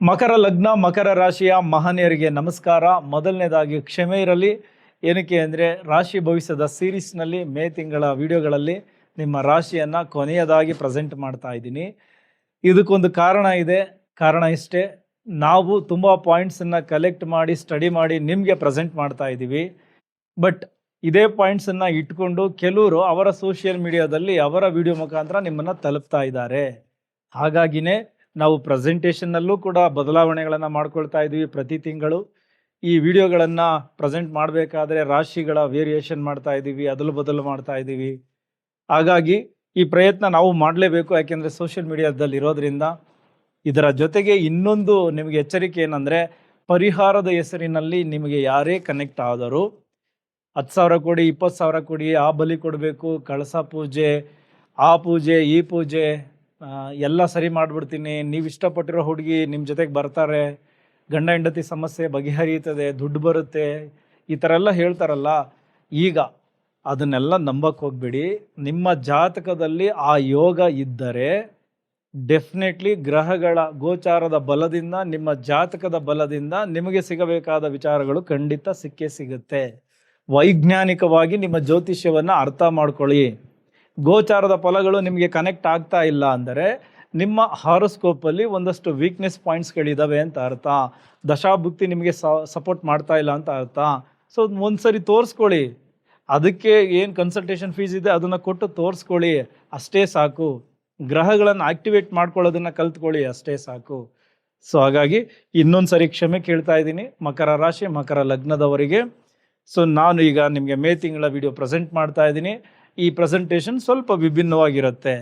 ಮಕರ ಲಗ್ನ ಮಕರ ರಾಶಿಯ ಮಹನೀಯರಿಗೆ ನಮಸ್ಕಾರ. ಮೊದಲನೇದಾಗಿ ಕ್ಷಮೆ ಇರಲಿ. ಏನಕ್ಕೆ ಅಂದರೆ ರಾಶಿ ಭವಿಷ್ಯದ ಸೀರೀಸ್ನಲ್ಲಿ ಮೇ ತಿಂಗಳ ವಿಡಿಯೋಗಳಲ್ಲಿ ನಿಮ್ಮ ರಾಶಿಯನ್ನು ಕೊನೆಯದಾಗಿ ಪ್ರೆಸೆಂಟ್ ಮಾಡ್ತಾ ಇದ್ದೀನಿ. ಇದಕ್ಕೊಂದು ಕಾರಣ ಇದೆ. ಕಾರಣ ಇಷ್ಟೇ, ನಾವು ತುಂಬ ಪಾಯಿಂಟ್ಸನ್ನು ಕಲೆಕ್ಟ್ ಮಾಡಿ ಸ್ಟಡಿ ಮಾಡಿ ನಿಮಗೆ ಪ್ರೆಸೆಂಟ್ ಮಾಡ್ತಾ ಇದ್ದೀವಿ. ಬಟ್ ಇದೇ ಪಾಯಿಂಟ್ಸನ್ನು ಇಟ್ಕೊಂಡು ಕೆಲವರು ಅವರ ಸೋಷಿಯಲ್ ಮೀಡಿಯಾದಲ್ಲಿ ಅವರ ವಿಡಿಯೋ ಮುಖಾಂತರ ನಿಮ್ಮನ್ನು ತಲುಪ್ತಾ ಇದ್ದಾರೆ. ಹಾಗಾಗಿನೇ ನಾವು ಪ್ರೆಸೆಂಟೇಷನ್ನಲ್ಲೂ ಕೂಡ ಬದಲಾವಣೆಗಳನ್ನು ಮಾಡ್ಕೊಳ್ತಾ ಇದ್ದೀವಿ. ಪ್ರತಿ ತಿಂಗಳು ಈ ವಿಡಿಯೋಗಳನ್ನು ಪ್ರೆಸೆಂಟ್ ಮಾಡಬೇಕಾದ್ರೆ ರಾಶಿಗಳ ವೇರಿಯೇಷನ್ ಮಾಡ್ತಾ ಇದ್ದೀವಿ, ಅದಲು ಬದಲು ಮಾಡ್ತಾ ಇದ್ದೀವಿ. ಹಾಗಾಗಿ ಈ ಪ್ರಯತ್ನ ನಾವು ಮಾಡಲೇಬೇಕು, ಯಾಕೆಂದರೆ ಸೋಷಿಯಲ್ ಮೀಡಿಯಾದಲ್ಲಿ ಇರೋದ್ರಿಂದ. ಇದರ ಜೊತೆಗೆ ಇನ್ನೊಂದು ನಿಮಗೆ ಎಚ್ಚರಿಕೆ ಏನಂದರೆ, ಪರಿಹಾರದ ಹೆಸರಿನಲ್ಲಿ ನಿಮಗೆ ಯಾರೇ ಕನೆಕ್ಟ್ ಆದರೂ 10,000 ಕೊಡಿ, 20,000 ಕೊಡಿ, ಆ ಬಲಿ ಕೊಡಬೇಕು, ಕಳಸ ಪೂಜೆ, ಆ ಪೂಜೆ, ಈ ಪೂಜೆ ಎಲ್ಲ ಸರಿ ಮಾಡಿಬಿಡ್ತೀನಿ, ನೀವು ಇಷ್ಟಪಟ್ಟಿರೋ ಹುಡುಗಿ ನಿಮ್ಮ ಜೊತೆಗೆ ಬರ್ತಾರೆ, ಗಂಡ ಹೆಂಡತಿ ಸಮಸ್ಯೆ ಬಗೆಹರಿಯುತ್ತದೆ, ದುಡ್ಡು ಬರುತ್ತೆ, ಈ ಥರ ಎಲ್ಲ ಹೇಳ್ತಾರಲ್ಲ. ಈಗ ಅದನ್ನೆಲ್ಲ ನಂಬಕ್ಕೆ ಹೋಗ್ಬೇಡಿ. ನಿಮ್ಮ ಜಾತಕದಲ್ಲಿ ಆ ಯೋಗ ಇದ್ದರೆ ಡೆಫಿನೆಟ್ಲಿ ಗ್ರಹಗಳ ಗೋಚಾರದ ಬಲದಿಂದ, ನಿಮ್ಮ ಜಾತಕದ ಬಲದಿಂದ ನಿಮಗೆ ಸಿಗಬೇಕಾದ ವಿಚಾರಗಳು ಖಂಡಿತ ಸಿಕ್ಕೇ ಸಿಗುತ್ತೆ. ವೈಜ್ಞಾನಿಕವಾಗಿ ನಿಮ್ಮ ಜ್ಯೋತಿಷ್ಯವನ್ನು ಅರ್ಥ ಮಾಡ್ಕೊಳ್ಳಿ. ಗೋಚಾರದ ಫಲಗಳು ನಿಮಗೆ ಕನೆಕ್ಟ್ ಆಗ್ತಾ ಇಲ್ಲ ಅಂದರೆ ನಿಮ್ಮ ಹಾರೋಸ್ಕೋಪಲ್ಲಿ ಒಂದಷ್ಟು ವೀಕ್ನೆಸ್ ಪಾಯಿಂಟ್ಸ್ಗಳಿದ್ದಾವೆ ಅಂತ ಅರ್ಥ. ದಶಾಭುಕ್ತಿ ನಿಮಗೆ ಸಪೋರ್ಟ್ ಮಾಡ್ತಾ ಇಲ್ಲ ಅಂತ ಅರ್ಥ. ಸೊ ಒಂದ್ಸರಿ ತೋರಿಸ್ಕೊಳ್ಳಿ. ಅದಕ್ಕೆ ಏನು ಕನ್ಸಲ್ಟೇಷನ್ ಫೀಸ್ ಇದೆ ಅದನ್ನು ಕೊಟ್ಟು ತೋರಿಸ್ಕೊಳ್ಳಿ, ಅಷ್ಟೇ ಸಾಕು. ಗ್ರಹಗಳನ್ನು ಆಕ್ಟಿವೇಟ್ ಮಾಡ್ಕೊಳ್ಳೋದನ್ನು ಕಲ್ತ್ಕೊಳ್ಳಿ, ಅಷ್ಟೇ ಸಾಕು. ಸೊ ಹಾಗಾಗಿ ಇನ್ನೊಂದು ಸರಿ ಕ್ಷಮೆ ಕೇಳ್ತಾ ಇದ್ದೀನಿ ಮಕರ ರಾಶಿ ಮಕರ ಲಗ್ನದವರಿಗೆ. ಸೊ ನಾನು ಈಗ ನಿಮಗೆ ಮೇ ತಿಂಗಳ ವಿಡಿಯೋ ಪ್ರೆಸೆಂಟ್ ಮಾಡ್ತಾ ಇದ್ದೀನಿ. ಈ ಪ್ರೆಸೆಂಟೇಷನ್ ಸ್ವಲ್ಪ ವಿಭಿನ್ನವಾಗಿರುತ್ತೆ.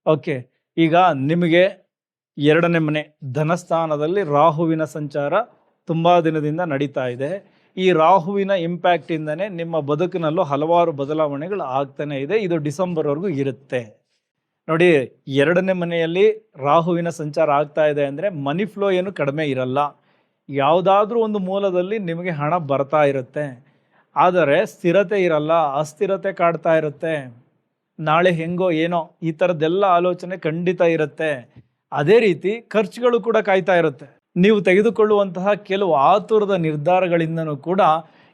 ಓಕೆ, ಈಗ ನಿಮಗೆ 2ನೇ ಮನೆ ಧನಸ್ಥಾನದಲ್ಲಿ ರಾಹುವಿನ ಸಂಚಾರ ತುಂಬ ದಿನದಿಂದ ನಡೀತಾ ಇದೆ. ಈ ರಾಹುವಿನ ಇಂಪ್ಯಾಕ್ಟಿಂದನೇ ನಿಮ್ಮ ಬದುಕಿನಲ್ಲೂ ಹಲವಾರು ಬದಲಾವಣೆಗಳು ಆಗ್ತಾನೆ ಇದೆ. ಇದು ಡಿಸೆಂಬರ್ವರೆಗೂ ಇರುತ್ತೆ. ನೋಡಿ, 2ನೇ ಮನೆಯಲ್ಲಿ ರಾಹುವಿನ ಸಂಚಾರ ಆಗ್ತಾ ಇದೆ ಅಂದರೆ ಮನಿ ಫ್ಲೋ ಏನು ಕಡಿಮೆ ಇರಲ್ಲ. ಯಾವುದಾದ್ರೂ ಒಂದು ಮೂಲದಲ್ಲಿ ನಿಮಗೆ ಹಣ ಬರ್ತಾ ಇರುತ್ತೆ, ಆದರೆ ಸ್ಥಿರತೆ ಇರಲ್ಲ, ಅಸ್ಥಿರತೆ ಕಾಡ್ತಾ ಇರುತ್ತೆ. ನಾಳೆ ಹೆಂಗೋ ಏನೋ ಈ ಥರದ್ದೆಲ್ಲ ಆಲೋಚನೆ ಖಂಡಿತ ಇರುತ್ತೆ. ಅದೇ ರೀತಿ ಖರ್ಚುಗಳು ಕೂಡ ಕಾಯ್ತಾ ಇರುತ್ತೆ. ನೀವು ತೆಗೆದುಕೊಳ್ಳುವಂತಹ ಕೆಲವು ಆತುರದ ನಿರ್ಧಾರಗಳಿಂದನೂ ಕೂಡ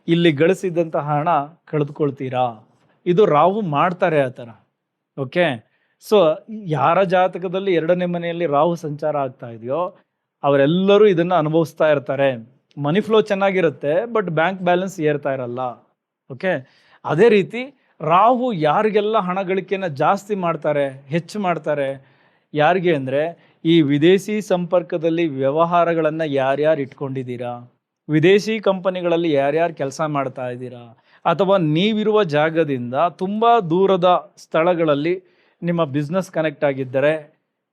ಇಲ್ಲಿ ಗಳಿಸಿದಂತಹ ಹಣ ಕಳೆದುಕೊಳ್ತೀರಾ. ಇದು ರಾಹು ಮಾಡ್ತಾರೆ ಆ ಥರ. ಓಕೆ, ಸೊ ಯಾರ ಜಾತಕದಲ್ಲಿ 2ನೇ ಮನೆಯಲ್ಲಿ ರಾಹು ಸಂಚಾರ ಆಗ್ತಾ ಇದೆಯೋ ಅವರೆಲ್ಲರೂ ಇದನ್ನು ಅನುಭವಿಸ್ತಾ ಇರ್ತಾರೆ. ಮನಿ ಫ್ಲೋ ಚೆನ್ನಾಗಿರುತ್ತೆ, ಬಟ್ ಬ್ಯಾಂಕ್ ಬ್ಯಾಲೆನ್ಸ್ ಏರ್ತಾ ಇರಲ್ಲ. ಓಕೆ, ಅದೇ ರೀತಿ ರಾಹು ಯಾರಿಗೆಲ್ಲ ಹಣ ಗಳಿಕೆಯನ್ನು ಜಾಸ್ತಿ ಮಾಡ್ತಾರೆ, ಹೆಚ್ಚು ಮಾಡ್ತಾರೆ, ಯಾರಿಗೆ ಅಂದರೆ ಈ ವಿದೇಶಿ ಸಂಪರ್ಕದಲ್ಲಿ ವ್ಯವಹಾರಗಳನ್ನು ಯಾರ್ಯಾರು ಇಟ್ಕೊಂಡಿದ್ದೀರಾ, ವಿದೇಶಿ ಕಂಪನಿಗಳಲ್ಲಿ ಯಾರ್ಯಾರು ಕೆಲಸ ಮಾಡ್ತಾ ಇದ್ದೀರಾ, ಅಥವಾ ನೀವಿರುವ ಜಾಗದಿಂದ ತುಂಬ ದೂರದ ಸ್ಥಳಗಳಲ್ಲಿ ನಿಮ್ಮ ಬಿಸ್ನೆಸ್ ಕನೆಕ್ಟ್ ಆಗಿದ್ದರೆ,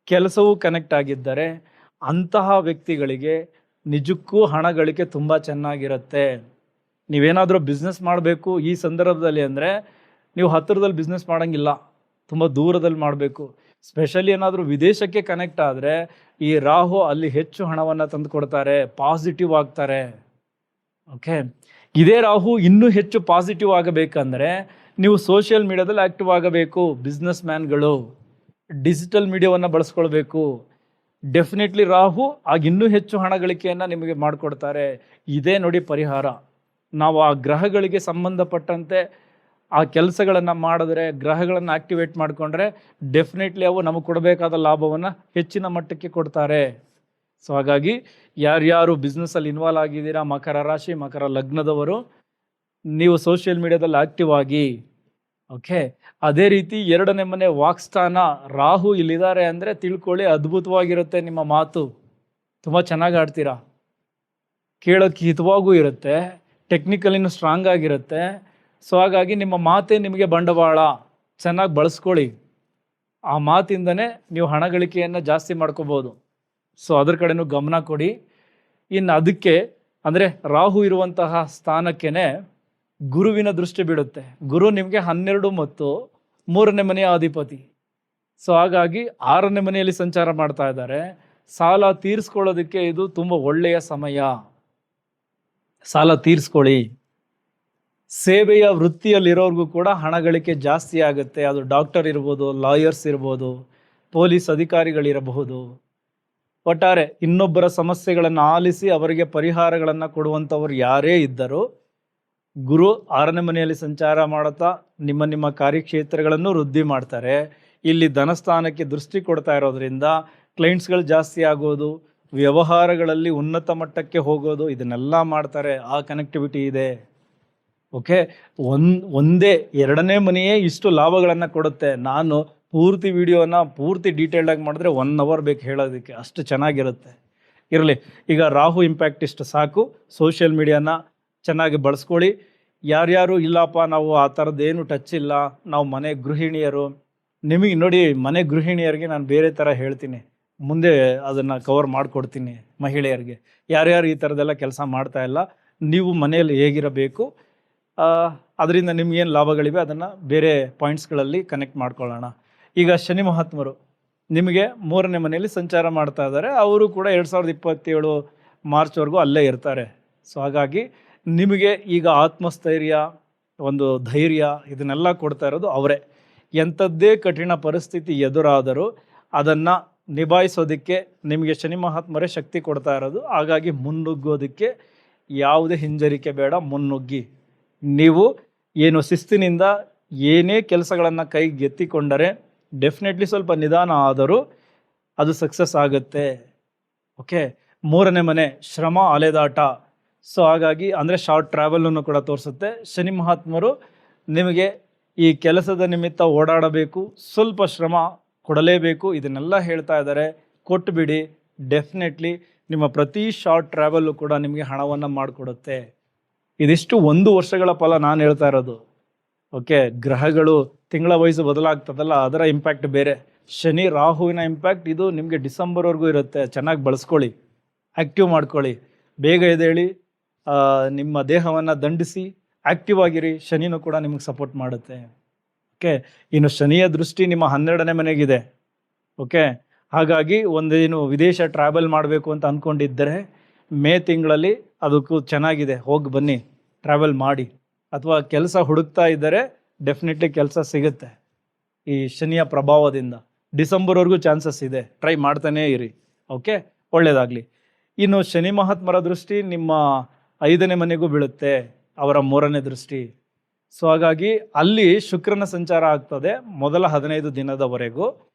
ಕೆಲಸವೂ ಕನೆಕ್ಟ್ ಆಗಿದ್ದರೆ, ಅಂತಹ ವ್ಯಕ್ತಿಗಳಿಗೆ ನಿಜಕ್ಕೂ ಹಣ ಗಳಿಕೆ ತುಂಬ ಚೆನ್ನಾಗಿರುತ್ತೆ. ನೀವೇನಾದರೂ ಬಿಸ್ನೆಸ್ ಮಾಡಬೇಕು ಈ ಸಂದರ್ಭದಲ್ಲಿ ಅಂದರೆ ನೀವು ಹತ್ತಿರದಲ್ಲಿ ಬಿಸ್ನೆಸ್ ಮಾಡೋಂಗಿಲ್ಲ, ತುಂಬ ದೂರದಲ್ಲಿ ಮಾಡಬೇಕು. ಸ್ಪೆಷಲಿ ಏನಾದರೂ ವಿದೇಶಕ್ಕೆ ಕನೆಕ್ಟ್ ಆದರೆ ಈ ರಾಹು ಅಲ್ಲಿ ಹೆಚ್ಚು ಹಣವನ್ನು ತಂದು ಕೊಡ್ತಾರೆ, ಪಾಸಿಟಿವ್ ಆಗ್ತಾರೆ. ಓಕೆ, ಇದೇ ರಾಹು ಇನ್ನೂ ಹೆಚ್ಚು ಪಾಸಿಟಿವ್ ಆಗಬೇಕಂದ್ರೆ ನೀವು ಸೋಷಿಯಲ್ ಮೀಡಿಯಾದಲ್ಲಿ ಆ್ಯಕ್ಟಿವ್ ಆಗಬೇಕು. ಬಿಸ್ನೆಸ್ ಮ್ಯಾನ್ಗಳು ಡಿಜಿಟಲ್ ಮೀಡಿಯಾವನ್ನು ಬಳಸ್ಕೊಳ್ಬೇಕು. ಡೆಫಿನೆಟ್ಲಿ ರಾಹು ಆಗ ಇನ್ನೂ ಹೆಚ್ಚು ಹಣ ಗಳಿಕೆಯನ್ನು ನಿಮಗೆ ಮಾಡಿಕೊಡ್ತಾರೆ. ಇದೇ ನೋಡಿ ಪರಿಹಾರ. ನಾವು ಆ ಗ್ರಹಗಳಿಗೆ ಸಂಬಂಧಪಟ್ಟಂತೆ ಆ ಕೆಲಸಗಳನ್ನು ಮಾಡಿದ್ರೆ, ಗ್ರಹಗಳನ್ನು ಆಕ್ಟಿವೇಟ್ ಮಾಡಿಕೊಂಡ್ರೆ ಡೆಫಿನೆಟ್ಲಿ ಅವು ನಮಗೆ ಕೊಡಬೇಕಾದ ಲಾಭವನ್ನು ಹೆಚ್ಚಿನ ಮಟ್ಟಕ್ಕೆ ಕೊಡ್ತಾರೆ. ಸೊ ಹಾಗಾಗಿ ಯಾರ್ಯಾರು ಬಿಸ್ನೆಸ್ಸಲ್ಲಿ ಇನ್ವಾಲ್ವ್ ಆಗಿದ್ದೀರಾ ಮಕರ ರಾಶಿ ಮಕರ ಲಗ್ನದವರು, ನೀವು ಸೋಷಿಯಲ್ ಮೀಡಿಯಾದಲ್ಲಿ ಆಕ್ಟಿವ್ ಆಗಿ. ಓಕೆ, ಅದೇ ರೀತಿ 2ನೇ ಮನೆ ವಾಕ್ಸ್ಥಾನ ರಾಹು ಇಲ್ಲಿದ್ದಾರೆ ಅಂದರೆ ತಿಳ್ಕೊಳ್ಳಿ, ಅದ್ಭುತವಾಗಿರುತ್ತೆ. ನಿಮ್ಮ ಮಾತು ತುಂಬ ಚೆನ್ನಾಗಿ ಆಡ್ತೀರಾ, ಕೇಳೋಕ್ಕೆ ಹಿತವಾಗೂ ಇರುತ್ತೆ, ಟೆಕ್ನಿಕಲಿನೂ ಸ್ಟ್ರಾಂಗ್ ಆಗಿರುತ್ತೆ. ಸೊ ಹಾಗಾಗಿ ನಿಮ್ಮ ಮಾತೇ ನಿಮಗೆ ಬಂಡವಾಳ. ಚೆನ್ನಾಗಿ ಬಳಸ್ಕೊಳ್ಳಿ. ಆ ಮಾತಿಂದನೇ ನೀವು ಹಣ ಗಳಿಕೆಯನ್ನು ಜಾಸ್ತಿ ಮಾಡ್ಕೋಬೋದು. ಸೊ ಅದ್ರ ಕಡೆನೂ ಗಮನ ಕೊಡಿ. ಇನ್ನು ಅದಕ್ಕೆ ಅಂದರೆ ರಾಹು ಇರುವಂತಹ ಸ್ಥಾನಕ್ಕೇ ಗುರುವಿನ ದೃಷ್ಟಿ ಬೀಳುತ್ತೆ. ಗುರು ನಿಮಗೆ 12 ಮತ್ತು 3ನೇ ಮನೆಯ ಅಧಿಪತಿ. ಸೊ ಹಾಗಾಗಿ 6ನೇ ಮನೆಯಲ್ಲಿ ಸಂಚಾರ ಮಾಡ್ತಾ ಇದ್ದಾರೆ. ಸಾಲ ತೀರಿಸ್ಕೊಳ್ಳೋದಕ್ಕೆ ಇದು ತುಂಬ ಒಳ್ಳೆಯ ಸಮಯ. ಸಾಲ ತೀರಿಸ್ಕೊಳ್ಳಿ. ಸೇವೆಯ ವೃತ್ತಿಯಲ್ಲಿರೋರ್ಗೂ ಕೂಡ ಹಣ ಗಳಿಕೆ ಜಾಸ್ತಿ ಆಗುತ್ತೆ. ಅದು ಡಾಕ್ಟರ್ ಇರ್ಬೋದು, ಲಾಯರ್ಸ್ ಇರ್ಬೋದು, ಪೊಲೀಸ್ ಅಧಿಕಾರಿಗಳಿರಬಹುದು, ಒಟ್ಟಾರೆ ಇನ್ನೊಬ್ಬರ ಸಮಸ್ಯೆಗಳನ್ನು ಆಲಿಸಿ ಅವರಿಗೆ ಪರಿಹಾರಗಳನ್ನು ಕೊಡುವಂಥವ್ರು ಯಾರೇ ಇದ್ದರೂ ಗುರು 6ನೇ ಮನೆಯಲ್ಲಿ ಸಂಚಾರ ಮಾಡುತ್ತಾ ನಿಮ್ಮ ಕಾರ್ಯಕ್ಷೇತ್ರಗಳನ್ನು ವೃದ್ಧಿ ಮಾಡ್ತಾರೆ. ಇಲ್ಲಿ ಧನಸ್ಥಾನಕ್ಕೆ ದೃಷ್ಟಿ ಕೊಡ್ತಾ ಇರೋದ್ರಿಂದ ಕ್ಲೈಂಟ್ಸ್ಗಳು ಜಾಸ್ತಿ ಆಗೋದು, ವ್ಯವಹಾರಗಳಲ್ಲಿ ಉನ್ನತ ಮಟ್ಟಕ್ಕೆ ಹೋಗೋದು, ಇದನ್ನೆಲ್ಲ ಮಾಡ್ತಾರೆ. ಆ ಕನೆಕ್ಟಿವಿಟಿ ಇದೆ. ಓಕೆ, ಒಂದೇ 2ನೇ ಮನೆಯೇ ಇಷ್ಟು ಲಾಭಗಳನ್ನು ಕೊಡುತ್ತೆ. ನಾನು ಪೂರ್ತಿ ವಿಡಿಯೋನ ಪೂರ್ತಿ ಡೀಟೇಲ್ಡಾಗಿ ಮಾಡಿದ್ರೆ 1 ಅವರ್ ಬೇಕು ಹೇಳೋದಕ್ಕೆ, ಅಷ್ಟು ಚೆನ್ನಾಗಿರುತ್ತೆ. ಇರಲಿ, ಈಗ ರಾಹು ಇಂಪ್ಯಾಕ್ಟ್ ಇಷ್ಟು ಸಾಕು. ಸೋಷಿಯಲ್ ಮೀಡಿಯಾನ ಚೆನ್ನಾಗಿ ಬಳಸ್ಕೊಳ್ಳಿ. ಯಾರ್ಯಾರು ಇಲ್ಲಪ್ಪ ನಾವು ಆ ಥರದ್ದೇನು ಟಚ್ ಇಲ್ಲ, ನಾವು ಮನೆ ಗೃಹಿಣಿಯರು, ನಿಮಗೆ ನೋಡಿ ಮನೆ ಗೃಹಿಣಿಯರಿಗೆ ನಾನು ಬೇರೆ ಥರ ಹೇಳ್ತೀನಿ, ಮುಂದೆ ಅದನ್ನು ಕವರ್ ಮಾಡಿಕೊಡ್ತೀನಿ. ಮಹಿಳೆಯರಿಗೆ ಯಾರ್ಯಾರು ಈ ಥರದ್ದೆಲ್ಲ ಕೆಲಸ ಮಾಡ್ತಾ ಇಲ್ಲ, ನೀವು ಮನೆಯಲ್ಲಿ ಹೇಗಿರಬೇಕು, ಅದರಿಂದ ನಿಮ್ಗೇನು ಲಾಭಗಳಿವೆ ಅದನ್ನು ಬೇರೆ ಪಾಯಿಂಟ್ಸ್ಗಳಲ್ಲಿ ಕನೆಕ್ಟ್ ಮಾಡ್ಕೊಳ್ಳೋಣ. ಈಗ ಶನಿ ಮಹಾತ್ಮರು ನಿಮಗೆ 3ನೇ ಮನೆಯಲ್ಲಿ ಸಂಚಾರ ಮಾಡ್ತಾ ಇದ್ದಾರೆ. ಅವರು ಕೂಡ 2027 ಮಾರ್ಚ್ವರೆಗೂ ಅಲ್ಲೇ ಇರ್ತಾರೆ. ಸೊ ಹಾಗಾಗಿ ನಿಮಗೆ ಈಗ ಆತ್ಮಸ್ಥೈರ್ಯ, ಒಂದು ಧೈರ್ಯ ಇದನ್ನೆಲ್ಲ ಕೊಡ್ತಾ ಇರೋದು ಅವರೇ. ಎಂಥದ್ದೇ ಕಠಿಣ ಪರಿಸ್ಥಿತಿ ಎದುರಾದರೂ ಅದನ್ನು ನಿಭಾಯಿಸೋದಕ್ಕೆ ನಿಮಗೆ ಶನಿ ಮಹಾತ್ಮರೇ ಶಕ್ತಿ ಕೊಡ್ತಾ ಇರೋದು. ಹಾಗಾಗಿ ಮುನ್ನುಗ್ಗೋದಕ್ಕೆ ಯಾವುದೇ ಹಿಂಜರಿಕೆ ಬೇಡ, ಮುನ್ನುಗ್ಗಿ. ನೀವು ಏನು ಶಿಸ್ತಿನಿಂದ ಏನೇ ಕೆಲಸಗಳನ್ನು ಕೈಗೆ ಎತ್ತಿಕೊಂಡರೆ ಡೆಫಿನೆಟ್ಲಿ ಸ್ವಲ್ಪ ನಿಧಾನ ಆದರೂ ಅದು ಸಕ್ಸಸ್ ಆಗುತ್ತೆ. ಓಕೆ, 3ನೇ ಮನೆ ಶ್ರಮ ಅಲೆದಾಟ. ಸೊ ಹಾಗಾಗಿ ಅಂದರೆ ಶಾರ್ಟ್ ಟ್ರಾವೆಲನ್ನು ಕೂಡ ತೋರಿಸುತ್ತೆ. ಶನಿ ಮಹಾತ್ಮರು ನಿಮಗೆ ಈ ಕೆಲಸದ ನಿಮಿತ್ತ ಓಡಾಡಬೇಕು, ಸ್ವಲ್ಪ ಶ್ರಮ ಕೊಡಲೇಬೇಕು, ಇದನ್ನೆಲ್ಲ ಹೇಳ್ತಾ ಇದ್ದಾರೆ. ಕೊಟ್ಟುಬಿಡಿ, ಡೆಫಿನೆಟ್ಲಿ ನಿಮ್ಮ ಪ್ರತಿ ಶಾರ್ಟ್ ಟ್ರಾವೆಲ್ಲು ಕೂಡ ನಿಮಗೆ ಹಣವನ್ನು ಮಾಡಿಕೊಡುತ್ತೆ. ಇದಿಷ್ಟು 1 ವರ್ಷಗಳ ಫಲ ನಾನು ಹೇಳ್ತಾ ಇರೋದು. ಓಕೆ, ಗ್ರಹಗಳು ತಿಂಗಳ ವಯಸ್ಸು ಬದಲಾಗ್ತದಲ್ಲ, ಅದರ ಇಂಪ್ಯಾಕ್ಟ್ ಬೇರೆ. ಶನಿ ರಾಹುವಿನ ಇಂಪ್ಯಾಕ್ಟ್ ಇದು ನಿಮಗೆ ಡಿಸೆಂಬರ್ವರೆಗೂ ಇರುತ್ತೆ. ಚೆನ್ನಾಗಿ ಬಳಸ್ಕೊಳ್ಳಿ, ಆ್ಯಕ್ಟಿವ್ ಮಾಡ್ಕೊಳ್ಳಿ, ಬೇಗ ಎದ್ದೇಳಿ, ನಿಮ್ಮ ದೇಹವನ್ನು ದಂಡಿಸಿ ಆ್ಯಕ್ಟಿವ್ ಆಗಿರಿ. ಶನಿನೂ ಕೂಡ ನಿಮಗೆ ಸಪೋರ್ಟ್ ಮಾಡುತ್ತೆ. ಓಕೆ, ಇನ್ನು ಶನಿಯ ದೃಷ್ಟಿ ನಿಮ್ಮ 12ನೇ ಮನೆಗಿದೆ. ಓಕೆ, ಹಾಗಾಗಿ ಒಂದೇನು ವಿದೇಶ ಟ್ರಾವೆಲ್ ಮಾಡಬೇಕು ಅಂತ ಅಂದ್ಕೊಂಡಿದ್ದರೆ ಮೇ ತಿಂಗಳಲ್ಲಿ ಅದಕ್ಕೂ ಚೆನ್ನಾಗಿದೆ, ಹೋಗಿ ಬನ್ನಿ, ಟ್ರಾವೆಲ್ ಮಾಡಿ. ಅಥವಾ ಕೆಲಸ ಹುಡುಕ್ತಾ ಇದ್ದರೆ ಡೆಫಿನೆಟ್ಲಿ ಕೆಲಸ ಸಿಗುತ್ತೆ ಈ ಶನಿಯ ಪ್ರಭಾವದಿಂದ. ಡಿಸೆಂಬರ್ವರೆಗೂ ಚಾನ್ಸಸ್ ಇದೆ, ಟ್ರೈ ಮಾಡ್ತಾನೇ ಇರಿ. ಓಕೆ, ಒಳ್ಳೆಯದಾಗಲಿ. ಇನ್ನು ಶನಿ ಮಹಾತ್ಮರ ದೃಷ್ಟಿ ನಿಮ್ಮ 5ನೇ ಮನೆಗೂ ಬೀಳುತ್ತೆ, ಅವರ 3ನೇ ದೃಷ್ಟಿ. ಸೊ ಹಾಗಾಗಿ ಅಲ್ಲಿ ಶುಕ್ರನ ಸಂಚಾರ ಆಗ್ತದೆ ಮೊದಲ 15 ದಿನದವರೆಗೂ.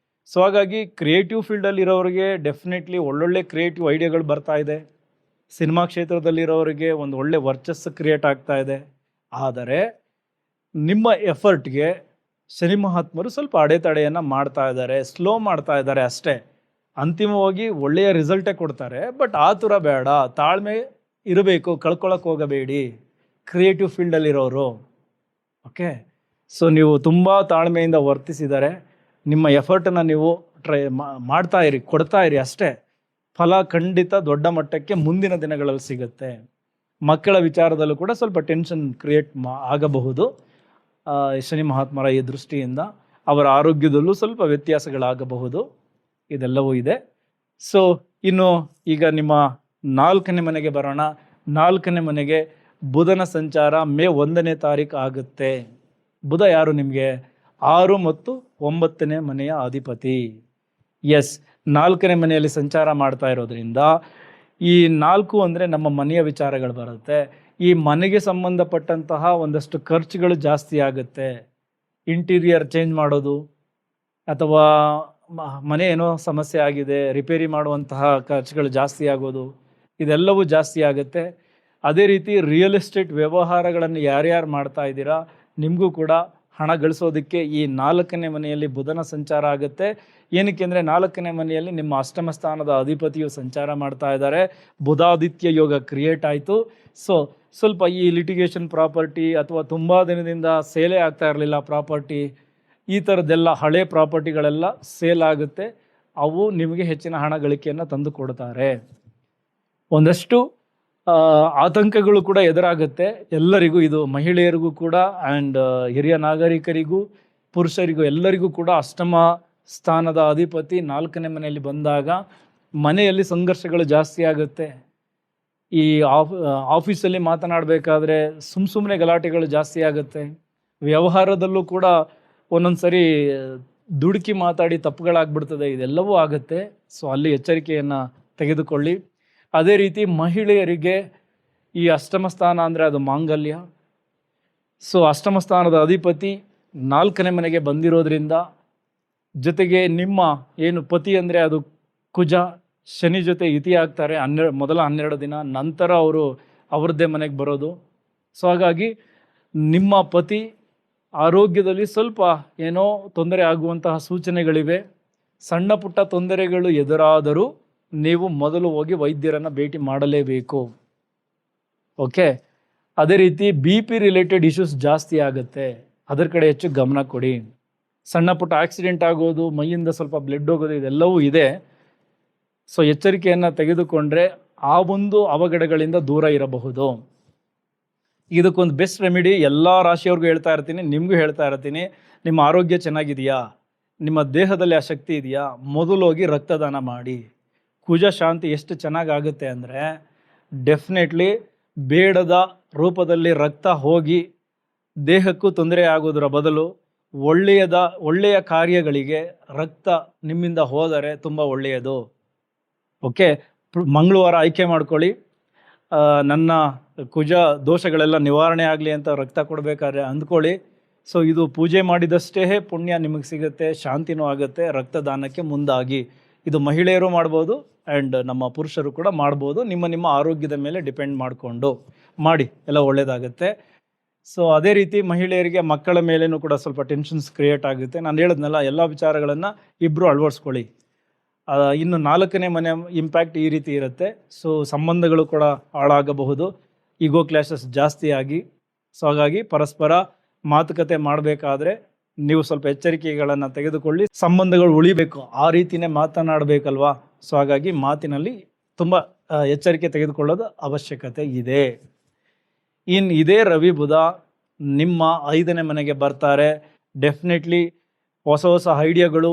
ಸೊ ಹಾಗಾಗಿ ಕ್ರಿಯೇಟಿವ್ ಫೀಲ್ಡಲ್ಲಿ ಇರೋರಿಗೆ ಡೆಫಿನೆಟ್ಲಿ ಒಳ್ಳೊಳ್ಳೆ ಕ್ರಿಯೇಟಿವ್ ಐಡಿಯಾಗಳು ಬರ್ತಾ ಇದೆ. ಸಿನಿಮಾ ಕ್ಷೇತ್ರದಲ್ಲಿರೋರಿಗೆ ಒಂದು ಒಳ್ಳೆ ವರ್ಚಸ್ಸು ಕ್ರಿಯೇಟ್ ಆಗ್ತಾ ಇದೆ. ಆದರೆ ನಿಮ್ಮ ಎಫರ್ಟ್ಗೆ ಶನಿ ಮಹಾತ್ಮರು ಸ್ವಲ್ಪ ಅಡೆತಡೆಯನ್ನು ಮಾಡ್ತಾ ಇದ್ದಾರೆ, ಸ್ಲೋ ಮಾಡ್ತಾ ಇದ್ದಾರೆ ಅಷ್ಟೇ. ಅಂತಿಮವಾಗಿ ಒಳ್ಳೆಯ ರಿಸಲ್ಟೇ ಕೊಡ್ತಾರೆ. ಬಟ್ ಆತುರ ಬೇಡ, ತಾಳ್ಮೆ ಇರಬೇಕು, ಕಳ್ಕೊಳ್ಳೋಕೆ ಹೋಗಬೇಡಿ ಕ್ರಿಯೇಟಿವ್ ಫೀಲ್ಡಲ್ಲಿರೋರು. ಓಕೆ, ಸೊ ನೀವು ತುಂಬ ತಾಳ್ಮೆಯಿಂದ ವರ್ತಿಸಿದ್ದಾರೆ. ನಿಮ್ಮ ಎಫರ್ಟನ್ನು ನೀವು ಮಾಡ್ತಾ ಇರಿ, ಕೊಡ್ತಾ ಇರಿ ಅಷ್ಟೇ. ಫಲ ಖಂಡಿತ ದೊಡ್ಡ ಮಟ್ಟಕ್ಕೆ ಮುಂದಿನ ದಿನಗಳಲ್ಲಿ ಸಿಗುತ್ತೆ. ಮಕ್ಕಳ ವಿಚಾರದಲ್ಲೂ ಕೂಡ ಸ್ವಲ್ಪ ಟೆನ್ಷನ್ ಕ್ರಿಯೇಟ್ ಆಗಬಹುದು ಶನಿ ಮಹಾತ್ಮರ ಈ ದೃಷ್ಟಿಯಿಂದ. ಅವರ ಆರೋಗ್ಯದಲ್ಲೂ ಸ್ವಲ್ಪ ವ್ಯತ್ಯಾಸಗಳಾಗಬಹುದು, ಇದೆಲ್ಲವೂ ಇದೆ. ಸೊ ಇನ್ನು ಈಗ ನಿಮ್ಮ 4ನೇ ಮನೆಗೆ ಬರೋಣ. 4ನೇ ಮನೆಗೆ ಬುಧನ ಸಂಚಾರ ಮೇ 1ನೇ ತಾರೀಕು ಆಗುತ್ತೆ. ಬುಧ ಯಾರು ನಿಮಗೆ 6 ಮತ್ತು 9ನೇ ಮನೆಯ ಅಧಿಪತಿ. ಎಸ್, 4ನೇ ಮನೆಯಲ್ಲಿ ಸಂಚಾರ ಮಾಡ್ತಾ ಇರೋದ್ರಿಂದ ಈ 4 ಅಂದರೆ ನಮ್ಮ ಮನೆಯ ವಿಚಾರಗಳು ಬರುತ್ತೆ. ಈ ಮನೆಗೆ ಸಂಬಂಧಪಟ್ಟಂತಹ ಒಂದಷ್ಟು ಖರ್ಚುಗಳು ಜಾಸ್ತಿ ಆಗುತ್ತೆ. ಇಂಟೀರಿಯರ್ ಚೇಂಜ್ ಮಾಡೋದು ಅಥವಾ ಮನೆ ಏನೋ ಸಮಸ್ಯೆ ಆಗಿದೆ ರಿಪೇರಿ ಮಾಡುವಂತಹ ಖರ್ಚುಗಳು ಜಾಸ್ತಿ ಆಗೋದು, ಇದೆಲ್ಲವೂ ಜಾಸ್ತಿ ಆಗುತ್ತೆ. ಅದೇ ರೀತಿ ರಿಯಲ್ ಎಸ್ಟೇಟ್ ವ್ಯವಹಾರಗಳನ್ನು ಯಾರ್ಯಾರು ಮಾಡ್ತಾ ಇದ್ದೀರಾ ನಿಮಗೂ ಕೂಡ ಹಣ ಗಳಿಸೋದಕ್ಕೆ ಈ 4ನೇ ಮನೆಯಲ್ಲಿ ಬುಧನ ಸಂಚಾರ ಆಗುತ್ತೆ. ಏನಕ್ಕೆ ಅಂದರೆ 4ನೇ ಮನೆಯಲ್ಲಿ ನಿಮ್ಮ ಅಷ್ಟಮ ಸ್ಥಾನದ ಅಧಿಪತಿಯು ಸಂಚಾರ ಮಾಡ್ತಾ ಇದ್ದಾರೆ. ಬುಧಾದಿತ್ಯ ಯೋಗ ಕ್ರಿಯೇಟ್ ಆಯಿತು. ಸೊ ಸ್ವಲ್ಪ ಈ ಲಿಟಿಗೇಷನ್ ಪ್ರಾಪರ್ಟಿ ಅಥವಾ ತುಂಬ ದಿನದಿಂದ ಸೇಲೇ ಆಗ್ತಾ ಇರಲಿಲ್ಲ ಪ್ರಾಪರ್ಟಿ, ಈ ಥರದ್ದೆಲ್ಲ ಹಳೆ ಪ್ರಾಪರ್ಟಿಗಳೆಲ್ಲ ಸೇಲ್ ಆಗುತ್ತೆ. ಅವು ನಿಮಗೆ ಹೆಚ್ಚಿನ ಹಣ ಗಳಿಕೆಯನ್ನು ತಂದು ಕೊಡ್ತಾರೆ. ಒಂದಷ್ಟು ಆತಂಕಗಳು ಕೂಡ ಎದುರಾಗುತ್ತೆ ಎಲ್ಲರಿಗೂ. ಇದು ಮಹಿಳೆಯರಿಗೂ ಕೂಡ ಆ್ಯಂಡ್ ಹಿರಿಯ ನಾಗರಿಕರಿಗೂ ಪುರುಷರಿಗೂ ಎಲ್ಲರಿಗೂ ಕೂಡ ಅಷ್ಟಮ ಸ್ಥಾನದ ಅಧಿಪತಿ 4ನೇ ಮನೆಯಲ್ಲಿ ಬಂದಾಗ ಮನೆಯಲ್ಲಿ ಸಂಘರ್ಷಗಳು ಜಾಸ್ತಿ ಆಗುತ್ತೆ. ಈ ಆಫೀಸಲ್ಲಿ ಮಾತನಾಡಬೇಕಾದ್ರೆ ಸುಮ್ಮನೆ ಗಲಾಟೆಗಳು ಜಾಸ್ತಿ ಆಗುತ್ತೆ. ವ್ಯವಹಾರದಲ್ಲೂ ಕೂಡ ಒಂದೊಂದು ಸರಿ ದುಡುಕಿ ಮಾತಾಡಿ ತಪ್ಪುಗಳಾಗ್ಬಿಡ್ತದೆ, ಇದೆಲ್ಲವೂ ಆಗುತ್ತೆ. ಸೊ ಅಲ್ಲಿ ಎಚ್ಚರಿಕೆಯನ್ನು ತೆಗೆದುಕೊಳ್ಳಿ. ಅದೇ ರೀತಿ ಮಹಿಳೆಯರಿಗೆ ಈ ಅಷ್ಟಮ ಸ್ಥಾನ ಅಂದರೆ ಅದು ಮಾಂಗಲ್ಯ. ಸೊ ಅಷ್ಟಮ ಸ್ಥಾನದ ಅಧಿಪತಿ 4ನೇ ಮನೆಗೆ ಬಂದಿರೋದ್ರಿಂದ, ಜೊತೆಗೆ ನಿಮ್ಮ ಏನು ಪತಿ ಅಂದರೆ ಅದು ಕುಜ, ಶನಿ ಜೊತೆ ಯುತಿ ಆಗ್ತಾರೆ ಮೊದಲ 12 ದಿನ, ನಂತರ ಅವರು ಅವ್ರದ್ದೇ ಮನೆಗೆ ಬರೋದು. ಸೊ ಹಾಗಾಗಿ ನಿಮ್ಮ ಪತಿ ಆರೋಗ್ಯದಲ್ಲಿ ಸ್ವಲ್ಪ ಏನೋ ತೊಂದರೆ ಆಗುವಂತಹ ಸೂಚನೆಗಳಿವೆ. ಸಣ್ಣ ಪುಟ್ಟ ತೊಂದರೆಗಳು ಎದುರಾದರೂ ನೀವು ಮೊದಲು ಹೋಗಿ ವೈದ್ಯರನ್ನು ಭೇಟಿ ಮಾಡಲೇಬೇಕು. ಓಕೆ. ಅದೇ ರೀತಿ BP ರಿಲೇಟೆಡ್ ಇಶ್ಯೂಸ್ ಜಾಸ್ತಿ ಆಗುತ್ತೆ, ಅದರ ಕಡೆ ಹೆಚ್ಚು ಗಮನ ಕೊಡಿ. ಸಣ್ಣ ಪುಟ್ಟ ಆಕ್ಸಿಡೆಂಟ್ ಆಗೋದು, ಮೈಯಿಂದ ಸ್ವಲ್ಪ ಬ್ಲಡ್ ಹೋಗೋದು, ಇದೆಲ್ಲವೂ ಇದೆ. ಸೊ ಎಚ್ಚರಿಕೆಯನ್ನು ತೆಗೆದುಕೊಂಡ್ರೆ ಆ ಒಂದು ಅವಘಡಗಳಿಂದ ದೂರ ಇರಬಹುದು. ಇದಕ್ಕೊಂದು ಬೆಸ್ಟ್ ರೆಮಿಡಿ ಎಲ್ಲ ರಾಶಿಯವ್ರಿಗೂ ಹೇಳ್ತಾ ಇರ್ತೀನಿ, ನಿಮಗೂ ಹೇಳ್ತಾ ಇರ್ತೀನಿ. ನಿಮ್ಮ ಆರೋಗ್ಯ ಚೆನ್ನಾಗಿದೆಯಾ, ನಿಮ್ಮ ದೇಹದಲ್ಲಿ ಆ ಶಕ್ತಿ ಇದೆಯಾ, ಮೊದಲೋಗಿ ರಕ್ತದಾನ ಮಾಡಿ. ಕುಜ ಶಾಂತಿ ಎಷ್ಟು ಚೆನ್ನಾಗಾಗುತ್ತೆ ಅಂದರೆ, ಡೆಫಿನೆಟ್ಲಿ ಬೇಡದ ರೂಪದಲ್ಲಿ ರಕ್ತ ಹೋಗಿ ದೇಹಕ್ಕೂ ತೊಂದರೆ ಆಗೋದರ ಬದಲು ಒಳ್ಳೆಯ ಕಾರ್ಯಗಳಿಗೆ ರಕ್ತ ನಿಮ್ಮಿಂದ ಹೋದರೆ ತುಂಬ ಒಳ್ಳೆಯದು. ಓಕೆ. ಮಂಗಳವಾರ ಆಯ್ಕೆ ಮಾಡ್ಕೊಳ್ಳಿ, ನನ್ನ ಕುಜ ದೋಷಗಳೆಲ್ಲ ನಿವಾರಣೆ ಆಗಲಿ ಅಂತ ರಕ್ತ ಕೊಡಬೇಕಾದ್ರೆ ಅಂದ್ಕೊಳ್ಳಿ. ಸೊ ಇದು ಪೂಜೆ ಮಾಡಿದಷ್ಟೇ ಪುಣ್ಯ ನಿಮಗೆ ಸಿಗುತ್ತೆ, ಶಾಂತಿನೂ ಆಗುತ್ತೆ. ರಕ್ತದಾನಕ್ಕೆ ಮುಂದಾಗಿ. ಇದು ಮಹಿಳೆಯರು ಮಾಡ್ಬೋದು ಆ್ಯಂಡ್ ನಮ್ಮ ಪುರುಷರು ಕೂಡ ಮಾಡ್ಬೋದು. ನಿಮ್ಮ ಆರೋಗ್ಯದ ಮೇಲೆ ಡಿಪೆಂಡ್ ಮಾಡಿಕೊಂಡು ಮಾಡಿ, ಎಲ್ಲ ಒಳ್ಳೆಯದಾಗುತ್ತೆ. ಸೊ ಅದೇ ರೀತಿ ಮಹಿಳೆಯರಿಗೆ ಮಕ್ಕಳ ಮೇಲೇನೂ ಕೂಡ ಸ್ವಲ್ಪ ಟೆನ್ಷನ್ಸ್ ಕ್ರಿಯೇಟ್ ಆಗುತ್ತೆ. ನಾನು ಹೇಳಿದ್ನಲ್ಲ, ಎಲ್ಲ ವಿಚಾರಗಳನ್ನು ಇಬ್ಬರು ಅಳವಡಿಸ್ಕೊಳ್ಳಿ. ಇನ್ನು 4ನೇ ಮನೆ ಇಂಪ್ಯಾಕ್ಟ್ ಈ ರೀತಿ ಇರುತ್ತೆ. ಸೊ ಸಂಬಂಧಗಳು ಕೂಡ ಹಾಳಾಗಬಹುದು, ಈಗೋ ಕ್ಲಾಶಸ್ ಜಾಸ್ತಿ ಆಗಿ. ಸೊ ಹಾಗಾಗಿ ಪರಸ್ಪರ ಮಾತುಕತೆ ಮಾಡಬೇಕಾದ್ರೆ ನೀವು ಸ್ವಲ್ಪ ಎಚ್ಚರಿಕೆಗಳನ್ನು ತೆಗೆದುಕೊಳ್ಳಿ. ಸಂಬಂಧಗಳು ಉಳಿಬೇಕು, ಆ ರೀತಿಯೇ ಮಾತನಾಡಬೇಕಲ್ವಾ. ಸೊ ಹಾಗಾಗಿ ಮಾತಿನಲ್ಲಿ ತುಂಬ ಎಚ್ಚರಿಕೆ ತೆಗೆದುಕೊಳ್ಳೋದು ಅವಶ್ಯಕತೆ ಇದೆ. ಇದೇ ರವಿ ಬುಧ ನಿಮ್ಮ 5ನೇ ಮನೆಗೆ ಬರ್ತಾರೆ. ಡೆಫಿನೆಟ್ಲಿ ಹೊಸ ಐಡಿಯಾಗಳು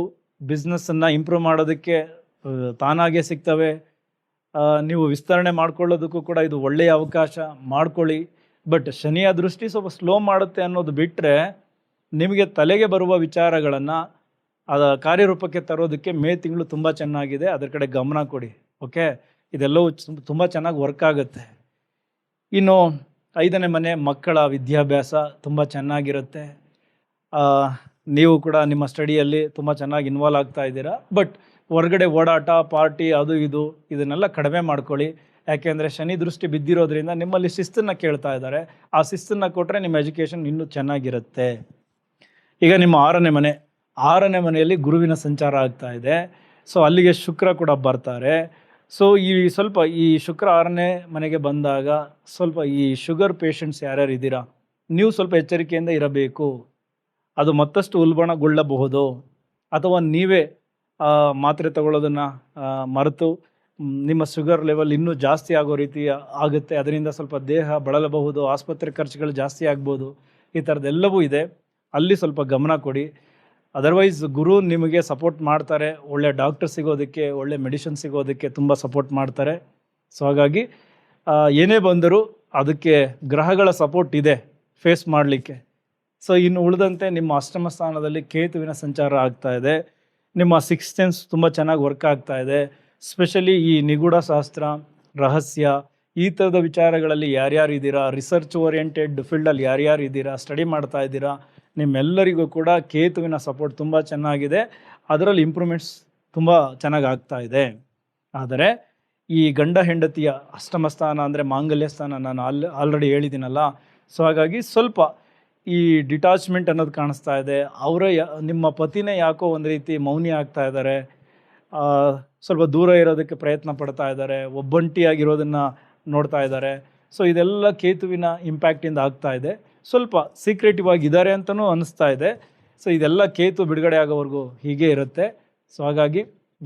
ಬಿಸ್ನೆಸ್ಸನ್ನು ಇಂಪ್ರೂವ್ ಮಾಡೋದಕ್ಕೆ ತಾನಾಗೇ ಸಿಗ್ತವೆ. ನೀವು ವಿಸ್ತರಣೆ ಮಾಡ್ಕೊಳ್ಳೋದಕ್ಕೂ ಕೂಡ ಇದು ಒಳ್ಳೆಯ ಅವಕಾಶ, ಮಾಡ್ಕೊಳ್ಳಿ. ಬಟ್ ಶನಿಯ ದೃಷ್ಟಿ ಸ್ವಲ್ಪ ಸ್ಲೋ ಮಾಡುತ್ತೆ ಅನ್ನೋದು ಬಿಟ್ಟರೆ, ನಿಮಗೆ ತಲೆಗೆ ಬರುವ ವಿಚಾರಗಳನ್ನು ಕಾರ್ಯರೂಪಕ್ಕೆ ತರೋದಕ್ಕೆ ಮೇ ತಿಂಗಳು ತುಂಬ ಚೆನ್ನಾಗಿದೆ. ಅದರ ಕಡೆ ಗಮನ ಕೊಡಿ. ಓಕೆ. ಇದೆಲ್ಲವೂ ತುಂಬ ಚೆನ್ನಾಗಿ ವರ್ಕ್ ಆಗುತ್ತೆ. ಇನ್ನು 5ನೇ ಮನೆ ಮಕ್ಕಳ ವಿದ್ಯಾಭ್ಯಾಸ ತುಂಬ ಚೆನ್ನಾಗಿರುತ್ತೆ. ನೀವು ಕೂಡ ನಿಮ್ಮ ಸ್ಟಡಿಯಲ್ಲಿ ತುಂಬ ಚೆನ್ನಾಗಿ ಇನ್ವಾಲ್ವ್ ಆಗ್ತಾ ಇದ್ದೀರಾ. ಬಟ್ ಹೊರಗಡೆ ಓಡಾಟ, ಪಾರ್ಟಿ, ಅದು ಇದನ್ನೆಲ್ಲ ಕಡಿಮೆ ಮಾಡ್ಕೊಳ್ಳಿ. ಯಾಕೆಂದರೆ ಶನಿ ದೃಷ್ಟಿ ಬಿದ್ದಿರೋದ್ರಿಂದ ನಿಮ್ಮಲ್ಲಿ ಶಿಸ್ತನ್ನು ಕೇಳ್ತಾ ಇದ್ದಾರೆ. ಆ ಶಿಸ್ತನ್ನು ಕೊಟ್ಟರೆ ನಿಮ್ಮ ಎಜುಕೇಷನ್ ಇನ್ನೂ ಚೆನ್ನಾಗಿರುತ್ತೆ. ಈಗ ನಿಮ್ಮ 6ನೇ ಮನೆಯಲ್ಲಿ ಗುರುವಿನ ಸಂಚಾರ ಆಗ್ತಾ ಇದೆ. ಸೊ ಅಲ್ಲಿಗೆ ಶುಕ್ರ ಕೂಡ ಬರ್ತಾರೆ. ಸೊ ಈ ಶುಕ್ರ 6ನೇ ಮನೆಗೆ ಬಂದಾಗ ಸ್ವಲ್ಪ ಈ ಶುಗರ್ ಪೇಷಂಟ್ಸ್ ಯಾರ್ಯಾರು ಇದ್ದೀರಾ, ನೀವು ಸ್ವಲ್ಪ ಎಚ್ಚರಿಕೆಯಿಂದ ಇರಬೇಕು. ಅದು ಮತ್ತಷ್ಟು ಉಲ್ಬಣಗೊಳ್ಳಬಹುದು. ಅಥವಾ ನೀವೇ ಮಾತ್ರೆ ತಗೊಳ್ಳೋದನ್ನು ಮರೆತು ನಿಮ್ಮ ಶುಗರ್ ಲೆವೆಲ್ ಇನ್ನೂ ಜಾಸ್ತಿ ಆಗೋ ರೀತಿ ಆಗುತ್ತೆ. ಅದರಿಂದ ಸ್ವಲ್ಪ ದೇಹ ಬಳಲಬಹುದು, ಆಸ್ಪತ್ರೆ ಖರ್ಚುಗಳು ಜಾಸ್ತಿ ಆಗ್ಬೋದು. ಈ ಥರದ್ದೆಲ್ಲವೂ ಇದೆ. ಅಲ್ಲಿ ಸ್ವಲ್ಪ ಗಮನ ಕೊಡಿ. ಅದರ್ವೈಸ್ ಗುರು ನಿಮಗೆ ಸಪೋರ್ಟ್ ಮಾಡ್ತಾರೆ. ಒಳ್ಳೆ ಡಾಕ್ಟರ್ ಸಿಗೋದಕ್ಕೆ, ಒಳ್ಳೆ ಮೆಡಿಸಿನ್ ಸಿಗೋದಕ್ಕೆ ತುಂಬ ಸಪೋರ್ಟ್ ಮಾಡ್ತಾರೆ. ಸೊ ಹಾಗಾಗಿ ಏನೇ ಬಂದರೂ ಅದಕ್ಕೆ ಗ್ರಹಗಳ ಸಪೋರ್ಟ್ ಇದೆ ಫೇಸ್ ಮಾಡಲಿಕ್ಕೆ. ಸೊ ಇನ್ನು ಉಳಿದಂತೆ ನಿಮ್ಮ ಅಷ್ಟಮ ಸ್ಥಾನದಲ್ಲಿ ಕೇತುವಿನ ಸಂಚಾರ ಆಗ್ತಾ ಇದೆ. ನಿಮ್ಮ 6th ಸೆನ್ಸ್ ತುಂಬ ಚೆನ್ನಾಗಿ ವರ್ಕ್ ಆಗ್ತಾ ಇದೆ. ಸ್ಪೆಷಲಿ ಈ ನಿಗೂಢ ಶಾಸ್ತ್ರ, ರಹಸ್ಯ, ಈ ಥರದ ವಿಚಾರಗಳಲ್ಲಿ ಯಾರ್ಯಾರು ಇದ್ದೀರಾ, ರಿಸರ್ಚ್ ಓರಿಯೆಂಟೆಡ್ ಫೀಲ್ಡಲ್ಲಿ ಯಾರ್ಯಾರು ಇದ್ದೀರಾ, ಸ್ಟಡಿ ಮಾಡ್ತಾ ಇದ್ದೀರಾ, ನಿಮ್ಮೆಲ್ಲರಿಗೂ ಕೂಡ ಕೇತುವಿನ ಸಪೋರ್ಟ್ ತುಂಬ ಚೆನ್ನಾಗಿದೆ. ಅದರಲ್ಲಿ ಇಂಪ್ರೂವ್ಮೆಂಟ್ಸ್ ತುಂಬ ಚೆನ್ನಾಗಿ ಆಗ್ತಾ ಇದೆ. ಆದರೆ ಈ ಗಂಡ ಹೆಂಡತಿಯ ಅಷ್ಟಮ ಸ್ಥಾನ ಅಂದರೆ ಮಾಂಗಲ್ಯ ಸ್ಥಾನ ನಾನು ಆಲ್ರೆಡಿ ಹೇಳಿದ್ದೀನಲ್ಲ. ಸೊ ಹಾಗಾಗಿ ಸ್ವಲ್ಪ ಈ ಡಿಟ್ಯಾಚ್ಮೆಂಟ್ ಅನ್ನೋದು ಕಾಣಿಸ್ತಾ ಇದೆ. ನಿಮ್ಮ ಪತಿನೇ ಯಾಕೋ ಒಂದು ರೀತಿ ಮೌನಿ ಆಗ್ತಾ ಇದ್ದಾರೆ, ಸ್ವಲ್ಪ ದೂರ ಇರೋದಕ್ಕೆ ಪ್ರಯತ್ನ ಪಡ್ತಾ ಇದ್ದಾರೆ, ಒಬ್ಬಂಟಿಯಾಗಿರೋದನ್ನು ನೋಡ್ತಾ ಇದ್ದಾರೆ. ಸೊ ಇದೆಲ್ಲ ಕೇತುವಿನ ಇಂಪ್ಯಾಕ್ಟಿಂದ ಆಗ್ತಾ ಇದೆ. ಸ್ವಲ್ಪ ಸೀಕ್ರೆಟಿವ್ ಆಗಿದ್ದಾರೆ ಅಂತಲೂ ಅನ್ನಿಸ್ತಾ ಇದೆ. ಸೊ ಇದೆಲ್ಲ ಕೇತು ಬಿಡುಗಡೆ ಆಗೋವರೆಗೂ ಹೀಗೆ ಇರುತ್ತೆ. ಸೊ ಹಾಗಾಗಿ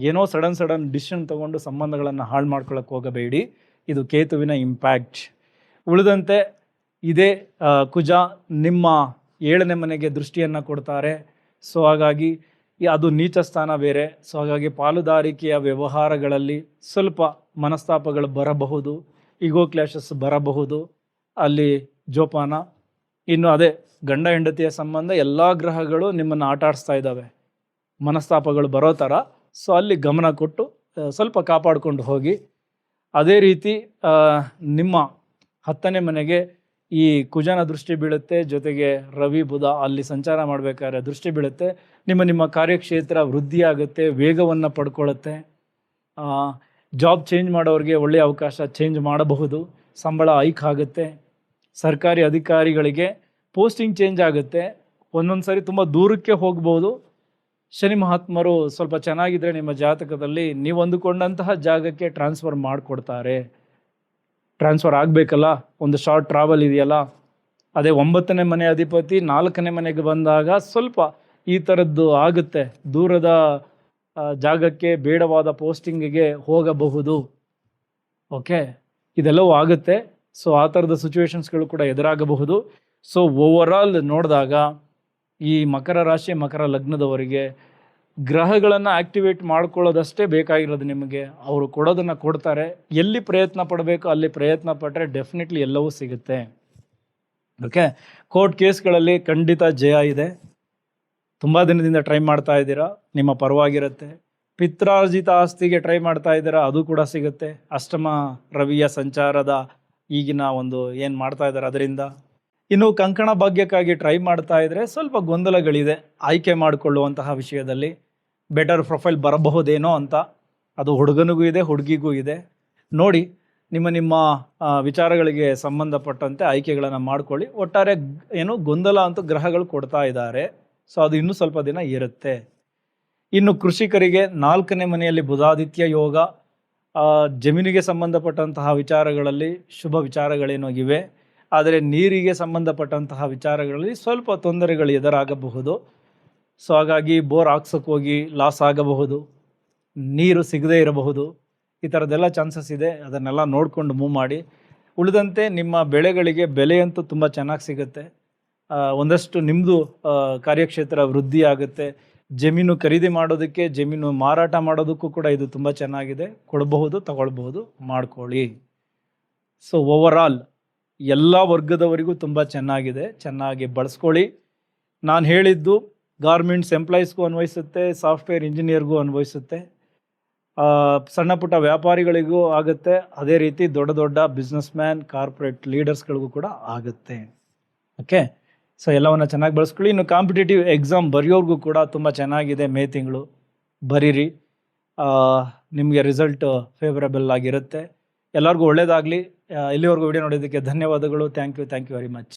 ಏನೋ ಸಡನ್ ಡಿಸಿಷನ್ ತೊಗೊಂಡು ಸಂಬಂಧಗಳನ್ನು ಹಾಳು ಮಾಡ್ಕೊಳ್ಳೋಕೆ ಹೋಗಬೇಡಿ. ಇದು ಕೇತುವಿನ ಇಂಪ್ಯಾಕ್ಟ್. ಉಳಿದಂತೆ ಇದೇ ಕುಜ ನಿಮ್ಮ 7ನೇ ಮನೆಗೆ ದೃಷ್ಟಿಯನ್ನು ಕೊಡ್ತಾರೆ. ಸೊ ಹಾಗಾಗಿ ಅದು ನೀಚ ಸ್ಥಾನ ಬೇರೆ. ಸೊ ಹಾಗಾಗಿ ಪಾಲುದಾರಿಕೆಯ ವ್ಯವಹಾರಗಳಲ್ಲಿ ಸ್ವಲ್ಪ ಮನಸ್ತಾಪಗಳು ಬರಬಹುದು, ಈಗೋ ಕ್ಲಾಶಸ್ ಬರಬಹುದು, ಅಲ್ಲಿ ಜೋಪಾನ. ಇನ್ನು ಅದೇ ಗಂಡ ಹೆಂಡತಿಯ ಸಂಬಂಧ ಎಲ್ಲ ಗ್ರಹಗಳು ನಿಮ್ಮನ್ನು ಆಟ ಆಡಿಸ್ತಾ ಇದ್ದಾವೆ, ಮನಸ್ತಾಪಗಳು ಬರೋ ಥರ. ಸೊ ಅಲ್ಲಿ ಗಮನ ಕೊಟ್ಟು ಸ್ವಲ್ಪ ಕಾಪಾಡಿಕೊಂಡು ಹೋಗಿ. ಅದೇ ರೀತಿ ನಿಮ್ಮ 10ನೇ ಮನೆಗೆ ಈ ಕುಜನ ದೃಷ್ಟಿ ಬೀಳುತ್ತೆ, ಜೊತೆಗೆ ರವಿ ಬುಧ ಅಲ್ಲಿ ಸಂಚಾರ ಮಾಡಬೇಕಾದ್ರೆ ದೃಷ್ಟಿ ಬೀಳುತ್ತೆ. ನಿಮ್ಮ ಕಾರ್ಯಕ್ಷೇತ್ರ ವೃದ್ಧಿ ಆಗುತ್ತೆ, ವೇಗವನ್ನು ಪಡ್ಕೊಳ್ಳುತ್ತೆ. ಜಾಬ್ ಚೇಂಜ್ ಮಾಡೋರಿಗೆ ಒಳ್ಳೆಯ ಅವಕಾಶ ಚೇಂಜ್ ಮಾಡಬಹುದು, ಸಂಬಳ ಹೈಕ್ ಆಗುತ್ತೆ. ಸರ್ಕಾರಿ ಅಧಿಕಾರಿಗಳಿಗೆ ಪೋಸ್ಟಿಂಗ್ ಚೇಂಜ್ ಆಗುತ್ತೆ, ಒಂದೊಂದು ಸಾರಿ ತುಂಬ ದೂರಕ್ಕೆ ಹೋಗ್ಬೋದು. ಶನಿ ಮಹಾತ್ಮರು ಸ್ವಲ್ಪ ಚೆನ್ನಾಗಿದ್ದರೆ ನಿಮ್ಮ ಜಾತಕದಲ್ಲಿ ನೀವು ಅಂದುಕೊಂಡಂತಹ ಜಾಗಕ್ಕೆ ಟ್ರಾನ್ಸ್ಫರ್ ಮಾಡಿಕೊಡ್ತಾರೆ. ಟ್ರಾನ್ಸ್ಫರ್ ಆಗಬೇಕಲ್ಲ, ಒಂದು ಶಾರ್ಟ್ ಟ್ರಾವೆಲ್ ಇದೆಯಲ್ಲ. ಅದೇ 9ನೇ ಮನೆ ಅಧಿಪತಿ 4ನೇ ಮನೆಗೆ ಬಂದಾಗ ಸ್ವಲ್ಪ ಈ ಥರದ್ದು ಆಗುತ್ತೆ, ದೂರದ ಜಾಗಕ್ಕೆ ಬೇಡವಾದ ಪೋಸ್ಟಿಂಗಿಗೆ ಹೋಗಬಹುದು. ಓಕೆ, ಇದೆಲ್ಲವೂ ಆಗುತ್ತೆ. ಸೊ ಆ ಥರದ ಸಿಚುವೇಶನ್ಸ್ಗಳು ಕೂಡ ಎದುರಾಗಬಹುದು. ಸೊ ಓವರಾಲ್ ನೋಡಿದಾಗ ಈ ಮಕರ ರಾಶಿ ಮಕರ ಲಗ್ನದವರಿಗೆ ಗ್ರಹಗಳನ್ನು ಆಕ್ಟಿವೇಟ್ ಮಾಡ್ಕೊಳ್ಳೋದಷ್ಟೇ ಬೇಕಾಗಿರೋದು. ನಿಮಗೆ ಅವರು ಕೊಡೋದನ್ನು ಕೊಡ್ತಾರೆ. ಎಲ್ಲಿ ಪ್ರಯತ್ನ ಪಡಬೇಕು ಅಲ್ಲಿ ಪ್ರಯತ್ನ ಪಟ್ಟರೆ ಡೆಫಿನೆಟ್ಲಿ ಎಲ್ಲವೂ ಸಿಗುತ್ತೆ. ಓಕೆ, ಕೋರ್ಟ್ ಕೇಸ್ಗಳಲ್ಲಿ ಖಂಡಿತ ಜಯ ಇದೆ. ತುಂಬ ದಿನದಿಂದ ಟ್ರೈ ಮಾಡ್ತಾ ಇದ್ದೀರಾ, ನಿಮ್ಮ ಪರವಾಗಿರುತ್ತೆ. ಪಿತ್ರಾರ್ಜಿತ ಆಸ್ತಿಗೆ ಟ್ರೈ ಮಾಡ್ತಾ ಇದ್ದೀರಾ, ಅದು ಕೂಡ ಸಿಗುತ್ತೆ. ಅಷ್ಟಮ ರವಿಯ ಸಂಚಾರದ ಈಗಿನ ಒಂದು ಏನು ಮಾಡ್ತಾ ಇದ್ದಾರೆ ಅದರಿಂದ. ಇನ್ನು ಕಂಕಣ ಭಾಗ್ಯಕ್ಕಾಗಿ ಟ್ರೈ ಮಾಡ್ತಾ ಇದ್ದರೆ ಸ್ವಲ್ಪ ಗೊಂದಲಗಳಿದೆ ಆಯ್ಕೆ ಮಾಡಿಕೊಳ್ಳುವಂತಹ ವಿಷಯದಲ್ಲಿ. ಬೆಟರ್ ಪ್ರೊಫೈಲ್ ಬರಬಹುದೇನೋ ಅಂತ, ಅದು ಹುಡುಗನಿಗೂ ಇದೆ ಹುಡುಗಿಗೂ ಇದೆ. ನೋಡಿ, ನಿಮ್ಮ ವಿಚಾರಗಳಿಗೆ ಸಂಬಂಧಪಟ್ಟಂತೆ ಆಯ್ಕೆಗಳನ್ನು ಮಾಡ್ಕೊಳ್ಳಿ. ಒಟ್ಟಾರೆ ಏನು ಗೊಂದಲ ಅಂತೂ ಗ್ರಹಗಳು ಕೊಡ್ತಾ ಇದ್ದಾರೆ. ಸೊ ಅದು ಇನ್ನೂ ಸ್ವಲ್ಪ ದಿನ ಇರುತ್ತೆ. ಇನ್ನು ಕೃಷಿಕರಿಗೆ 4ನೇ ಮನೆಯಲ್ಲಿ ಬುಧಾದಿತ್ಯ ಯೋಗ, ಜಮೀನಿಗೆ ಸಂಬಂಧಪಟ್ಟಂತಹ ವಿಚಾರಗಳಲ್ಲಿ ಶುಭ ವಿಚಾರಗಳೇನೋ ಇವೆ. ಆದರೆ ನೀರಿಗೆ ಸಂಬಂಧಪಟ್ಟಂತಹ ವಿಚಾರಗಳಲ್ಲಿ ಸ್ವಲ್ಪ ತೊಂದರೆಗಳು ಎದುರಾಗಬಹುದು. ಸೊ ಹಾಗಾಗಿ ಬೋರ್ ಹಾಕ್ಸೋಕೆ ಹೋಗಿ ಲಾಸ್ ಆಗಬಹುದು, ನೀರು ಸಿಗದೇ ಇರಬಹುದು. ಈ ಥರದ್ದೆಲ್ಲ ಚಾನ್ಸಸ್ ಇದೆ. ಅದನ್ನೆಲ್ಲ ನೋಡಿಕೊಂಡು ಮೂವ್ ಮಾಡಿ. ಉಳಿದಂತೆ ನಿಮ್ಮ ಬೆಳೆಗಳಿಗೆ ಬೆಲೆಯಂತೂ ತುಂಬ ಚೆನ್ನಾಗಿ ಸಿಗುತ್ತೆ. ಒಂದಷ್ಟು ನಿಮ್ಮದು ಕಾರ್ಯಕ್ಷೇತ್ರ ವೃದ್ಧಿ ಆಗುತ್ತೆ. ಜಮೀನು ಖರೀದಿ ಮಾಡೋದಕ್ಕೆ, ಜಮೀನು ಮಾರಾಟ ಮಾಡೋದಕ್ಕೂ ಕೂಡ ಇದು ತುಂಬ ಚೆನ್ನಾಗಿದೆ. ಕೊಡಬಹುದು, ತಗೊಳ್ಬಹುದು, ಮಾಡ್ಕೊಳ್ಳಿ. ಸೊ ಓವರಾಲ್ ಎಲ್ಲ ವರ್ಗದವರಿಗೂ ತುಂಬ ಚೆನ್ನಾಗಿದೆ, ಚೆನ್ನಾಗಿ ಬಳಸ್ಕೊಳ್ಳಿ. ನಾನು ಹೇಳಿದ್ದು ಗಾರ್ಮೆಂಟ್ಸ್ ಎಂಪ್ಲಾಯೀಸ್ಗೂ ಅನ್ವಯಿಸುತ್ತೆ, ಸಾಫ್ಟ್ವೇರ್ ಇಂಜಿನಿಯರ್ಗೂ ಅನ್ವಯಿಸುತ್ತೆ, ಸಣ್ಣ ಪುಟ್ಟ ವ್ಯಾಪಾರಿಗಳಿಗೂ ಆಗುತ್ತೆ. ಅದೇ ರೀತಿ ದೊಡ್ಡ ದೊಡ್ಡ ಬಿಸ್ನೆಸ್ ಮ್ಯಾನ್, ಕಾರ್ಪೊರೇಟ್ ಲೀಡರ್ಸ್ಗಳಿಗೂ ಕೂಡ ಆಗುತ್ತೆ. ಓಕೆ, ಸೊ ಎಲ್ಲವನ್ನು ಚೆನ್ನಾಗಿ ಬಳಸ್ಕೊಳ್ಳಿ. ಇನ್ನು ಕಾಂಪಿಟೇಟಿವ್ ಎಕ್ಸಾಮ್ ಬರೆಯೋರ್ಗೂ ಕೂಡ ತುಂಬ ಚೆನ್ನಾಗಿದೆ. ಮೇ ತಿಂಗಳು ಬರೀರಿ, ನಿಮಗೆ ರಿಸಲ್ಟ್ ಫೇವರಬಲ್ ಆಗಿರುತ್ತೆ. ಎಲ್ಲರಿಗೂ ಒಳ್ಳೆಯದಾಗಲಿ. ಇಲ್ಲಿವರೆಗೂ ವಿಡಿಯೋ ನೋಡೋದಕ್ಕೆ ಧನ್ಯವಾದಗಳು. Thank you very much.